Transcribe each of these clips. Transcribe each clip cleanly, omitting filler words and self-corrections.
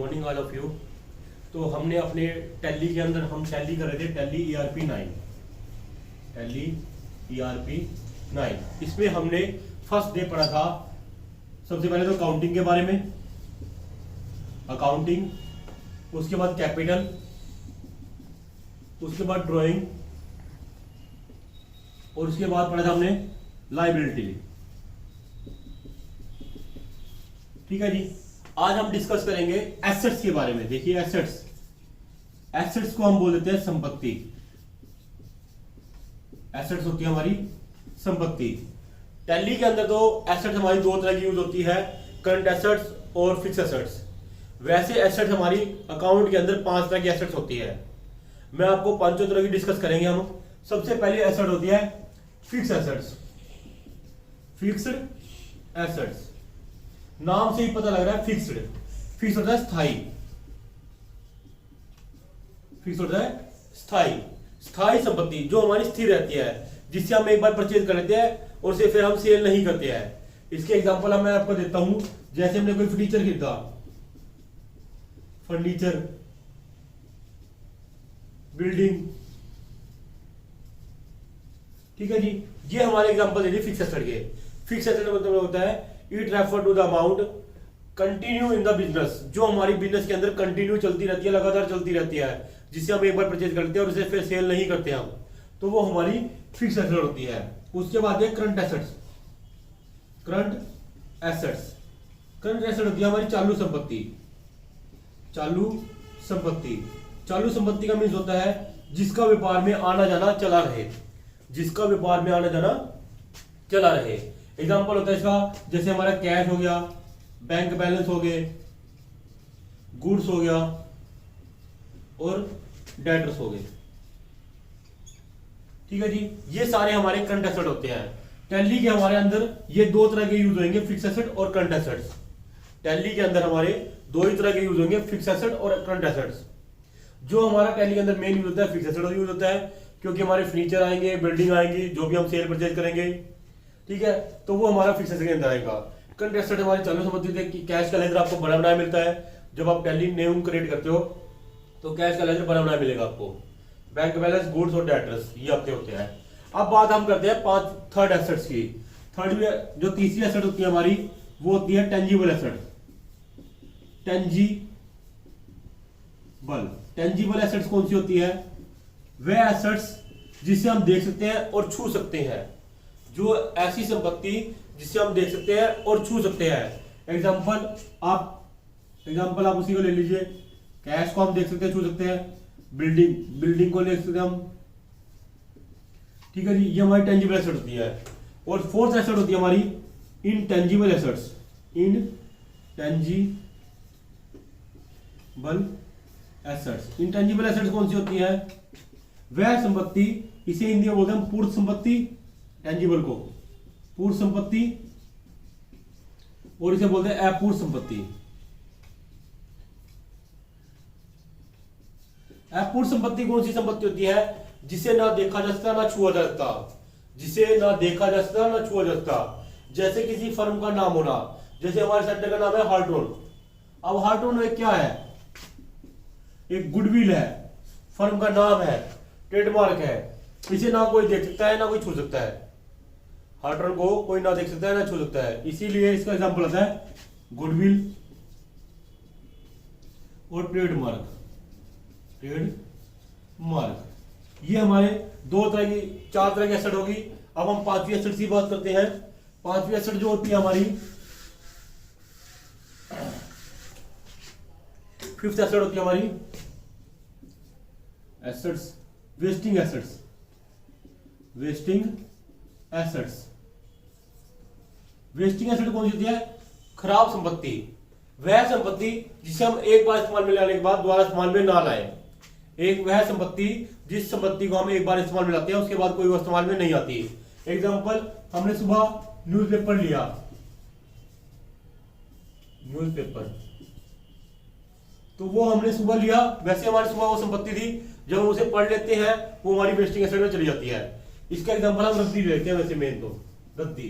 Morning all of you. तो हमने अपने टैली के अंदर हम टैली कर रहे थे टैली ERP 9, टैली ERP 9। इसमें हमने फर्स्ट डे पढ़ा था सबसे पहले तो अकाउंटिंग के बारे में, अकाउंटिंग, उसके बाद कैपिटल, उसके बाद ड्राइंग और उसके बाद पढ़ा था हमने लायबिलिटी। ठीक है जी। आज हम डिस्कस करेंगे एसेट्स के बारे में। देखिए एसेट्स, एसेट्स को हम बोल देते हैं संपत्ति। एसेट्स होती है हमारी संपत्ति। टैली के अंदर तो एसेट्स हमारी दो तरह की यूज होती है, करंट एसेट्स और फिक्स एसेट्स। वैसे एसेट्स हमारी अकाउंट के अंदर 5 तरह की एसेट्स होती है। मैं आपको 5 तरह की डिस्कस करेंगे हम। सबसे पहले एसेट होती है फिक्स एसेट्स। फिक्स्ड एसेट्स, नाम से ही पता लग रहा है फिक्स्ड। फिक्स होता है स्थायी, फिक्स होता है स्थायी, स्थायी संपत्ति जो हमारी स्थिर रहती है, जिससे हम एक बार परचेज कर लेते हैं और उसे फिर हम सेल नहीं करते हैं। इसके एग्जांपल मैं आपको देता हूं। जैसे हमने कोई फर्नीचर खरीदा, फर्नीचर, बिल्डिंग, ठीक है जी, ये हमारे एग्जांपल दे दिए फिक्स एसेट के। फिक्स एसेट मतलब होता है it refer to the amount continue in the business, जो हमारी बिजनेस के अंदर कंटिन्यू चलती रहती है, लगातार चलती रहती है, जिससे हम एक बार परचेज करते हैं और उसे फिर सेल नहीं करते हम, तो वो हमारी फिक्स एसेट होती है। उसके बाद है current assets. Current assets, current asset होती है हमारी चालू संपत्ति। चालू संपत्ति, चालू संपत्ति का मीन्स होता है जिसका व्यापार में आना जाना चला रहे, जिसका व्यापार में आना जाना चला रहे। एग्जांपल होता है इसका, जैसे हमारा कैश हो गया, बैंक बैलेंस हो गए, गुड्स हो गया और डेटर्स हो गए। ठीक है जी, ये सारे हमारे करंट एसेट होते हैं। टैली के हमारे अंदर ये 2 तरह के यूज होंगे, फिक्स एसेट और करंट एसेट्स। टैली के अंदर हमारे 2 ही तरह के यूज होंगे, फिक्स एसेट और करंट एसेट्स। जो हमारा टैली के अंदर मेन यूज होता है फिक्स एसेट यूज होता है, क्योंकि हमारे फर्नीचर आएंगे, बिल्डिंग आएंगी, जो भी हम सेल परचेज करेंगे, ठीक है, तो वो हमारा फिक्स एसेट के अंदर आएगा। करंट एसेट हमारी चालू संपत्ति थे कि कैश का लेजर आपको बना बनाया मिलता है। जब आप टैली नेम क्रिएट करते हो तो कैश का लेजर बना बनाया मिलेगा आपको। बैंक बैलेंस, गुड्स और डेटर्स, ये आपके होते हैं। अब बात हम करते हैं 5 थर्ड एसेट्स की। थर्ड जो तीसरी एसेट होती है हमारी, वो होती है tangible asset. Tangible, tangible assets कौन सी होती है? वह एसेट्स जिसे हम देख सकते हैं और छू सकते हैं, जो ऐसी संपत्ति जिसे हम देख सकते हैं और छू सकते हैं। एग्जांपल आप उसी को ले लीजिए। कैश को हम देख सकते हैं, छू सकते हैं। बिल्डिंग को देख सकते हैं हम, ठीक है जी, ये हमारी टेंजिबल एसेट होती है। और फोर्थ एसेट होती है हमारी intangible assets. Intangible assets, intangible assets कौन सी होती है? वह संपत्ति, इसे हिंदी में बोलते हैं पूर्त संपत्ति, टेंजिबल को पूर्त संपत्ति, और इसे बोलते हैं अपूर्त संपत्ति। अपूर्त संपत्ति कौन सी संपत्ति होती है? जिसे ना देखा जा सकता ना छुआ जा सकता, जिसे ना देखा जा सकता ना छुआ जा सकता। जैसे किसी फर्म का नाम होना, जैसे हमारे सेंटर का नाम है हार्टोन। अब हार्टोन में क्या है? एक गुडविल है, फर्म का नाम है, ट्रेडमार्क है। इसे ना कोई देख सकता है ना कोई छू सकता है। हार्टोन को कोई ना देख सकता है ना छू सकता है, इसीलिए इसका एग्जांपल आता है गुडविल और ट्रेडमार्क। ट्रेडमार्क, ये हमारे 4 तरह की एसेट होगी। अब हम 5वीं एसेट की बात करते हैं। 5वीं एसेट जो होती है हमारी फिफ्थ एसेट होती है हमारी assets, wasting assets. Wasting assets, wasting asset कौन सी होती है? खराब संपत्ति, वह संपत्ति जिसे हम एक बार इस्तेमाल में लाने के बाद दोबारा इस्तेमाल में ना लाए। एक वह संपत्ति जिस संपत्ति को हम एक बार इस्तेमाल में लाते हैं उसके बाद कोई वो इस्तेमाल में नहीं आती। एग्जांपल, हमने सुबह न्यूज़पेपर लिया, न्यूज़पेपर, तो वो हमने सुबह लिया, वैसे हमारी सुबह वो संपत्ति थी, जब हम उसे पढ़ लेते हैं वो हमारी वेस्टिंग एसेट में चली जाती है। इसका एग्जांपल हम रद्दी लेते हैं, वैसे मेन तो रद्दी,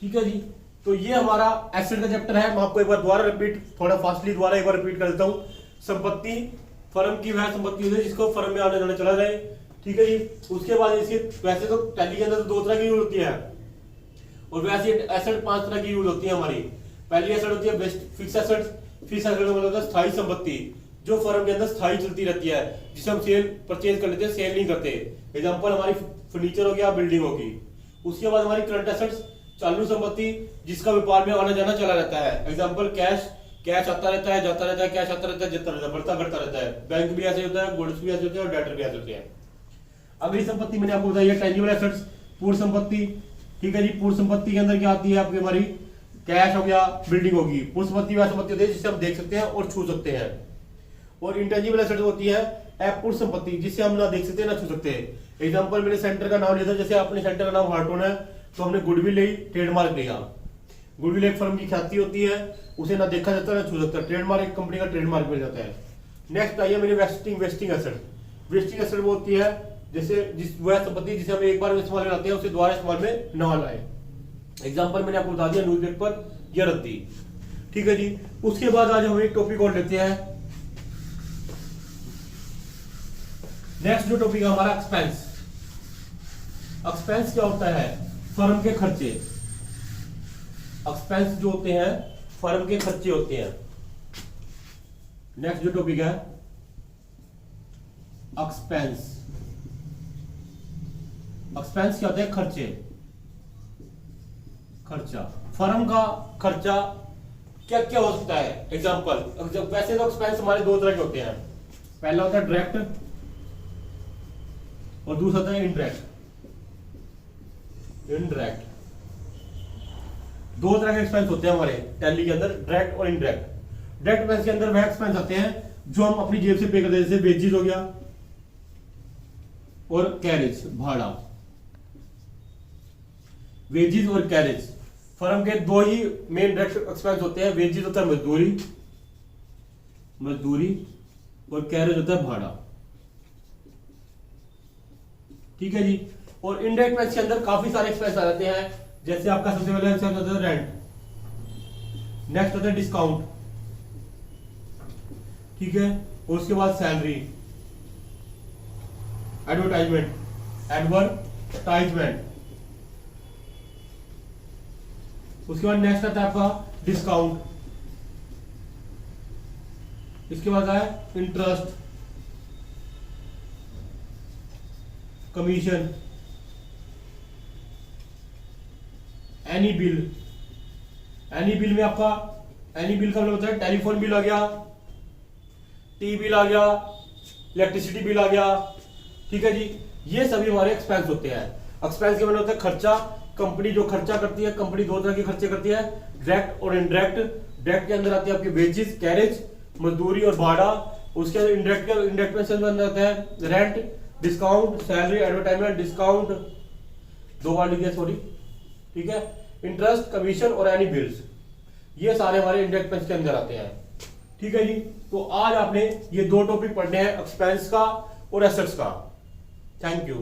ठीक है जी। तो ये हमारा एसेट का चैप्टर है। मैं आपको एक बार दोबारा रिपीट, थोड़ा फास्टली दोबारा एक बार रिपीट कर देता हूँ। संपत्ति, फर्म की वह संपत्ति होती है जिसको फर्म में आने जाने चला जाए, ठीक है जी। उसके बाद इसके वैसे तो टैली के अंदर तो दो तरह की यूज होती है, और वैसे एसेट 5 तरह की यूज होती है हमारी। पहली एसेट होती है फिक्स एसेट। फिक्स एसेट मतलब होता है स्थायी संपत्ति, जो फर्म के अंदर स्थायी चलती रहती है, जिसे हम सेल परचेज कर लेते हैं, सेल नहीं करते। एग्जांपल हमारी फर्नीचर हो गया, बिल्डिंग होगी। उसके बाद हमारी करंट एसेट्स, चालू संपत्ति, जिसका व्यापार में आना जाना चला रहता है। एग्जांपल कैश, कैश आता रहता है, जाता रहता है, कैश आता रहता है, जाता रहता है, बढ़ता घटता रहता है। बैंक भी ऐसे होता है, गुड्स भी ऐसे होते हैं, और डेटर भी ऐसे होते हैं। अगली संपत्ति मैंने आपको बताई है टेंजिबल एसेट्स, पूर्ण संपत्ति, ठीक है जी। पूर्ण संपत्ति के अंदर क्या आती है आपकी, हमारी कैश हो गया, बिल्डिंग होगी। पूर्ण संपत्ति वह संपत्ति होती है जिसे हम देख सकते हैं और छू सकते हैं। और इंटेंजिबल एसेट होती है अपूर्ण संपत्ति, जिसे हम ना देख सकते ना छू सकते। एग्जांपल मैंने सेंटर का नाम लिया था, जैसे अपने सेंटर का नाम हार्टोन है, तो हमने गुडविल ली, ट्रेडमार्क लिया। गुडविल एक फर्म की ख्याति होती है, उसे ना देखा जाता ना छू सकता। ट्रेडमार्क एक कंपनी का ट्रेडमार्क मिल जाता है। नेक्स्ट आइए मेरी वेस्टिंग एसेट। वेस्टिंग एसेट वो होती है जैसे वह संपत्ति जिसे हम एक बार इस्तेमाल में लाते हैं, उसे दोबारा इस्तेमाल में ना लाए। एग्जांपल मैंने आपको बता दिया न्यूज़पेपर या रद्दी, ठीक है जी। उसके बाद आज हम एक टॉपिक और लेते हैं। नेक्स्ट जो टॉपिक है हमारा एक्सपेंस। एक्सपेंस क्या होता है, फर्म के खर्चे। एक्सपेंस जो होते हैं फर्म के खर्चे होते हैं। नेक्स्ट जो टॉपिक है एक्सपेंस। एक्सपेंस क्या होता है, खर्चे, खर्चा। फर्म का खर्चा क्या क्या हो सकता है। एग्जांपल, वैसे तो एक्सपेंस हमारे दो तरह के होते हैं। पहला होता है डायरेक्ट और दूसरा होता है इनडायरेक्ट। इनडायरेक्ट दो तरह के एक्सपेंस होते हैं हमारे टैली के अंदर, डायरेक्ट और इनडायरेक्ट। डायरेक्ट एक्सपेंस के अंदर वह एक्सपेंस आते हैं जो हम अपनी जेब से पे करते हैं, जैसे वेजेस हो गया और कैरेज, भाड़ा। वेजेस और कैरेज फर्म के दो ही मेन डायरेक्ट एक्सपेंस होते हैं। वेजेस होता है मजदूरी और कैरेज होता है भाड़ा, ठीक है जी। और इनडायरेक्ट एक्सपेंस के अंदर काफी सारे एक्सपेंस आ जाते हैं, जैसे आपका सबसे पहला एक्सपेंस होता है रेंट, नेक्स्ट होता है डिस्काउंट, ठीक है। और उसके बाद सैलरी, एडवर्टाइजमेंट, उसके बाद नेक्स्ट आता है आपका डिस्काउंट। इसके बाद आया interest, commission, any bill. Any bill में आपका, एनी बिल का मतलब होता है टेलीफोन बिल आ गया, टी बिल आ गया, इलेक्ट्रिसिटी बिल आ गया, ठीक है जी। ये सभी हमारे एक्सपेंस होते हैं। एक्सपेंस के मतलब होता है खर्चा। कंपनी जो खर्चा करती है, कंपनी दो तरह के खर्चे करती है, डायरेक्ट और इनडायरेक्ट। डायरेक्ट के अंदर आती है आपकी वेजेस, कैरेज, मजदूरी और भाड़ा। उसके अंदर इनडायरेक्ट में अंदर आता है rent, discount, salary, advertisement, discount, दो बार लिख दिया, सॉरी, ठीक है। इंटरेस्ट, कमीशन और एनी बिल्स, ये सारे हमारे इनडायरेक्ट एक्सपेंस के अंदर आते हैं, ठीक है जी। तो आज आपने ये दो टॉपिक पढ़ने हैं, एक्सपेंस का और एसेट्स का। Thank you.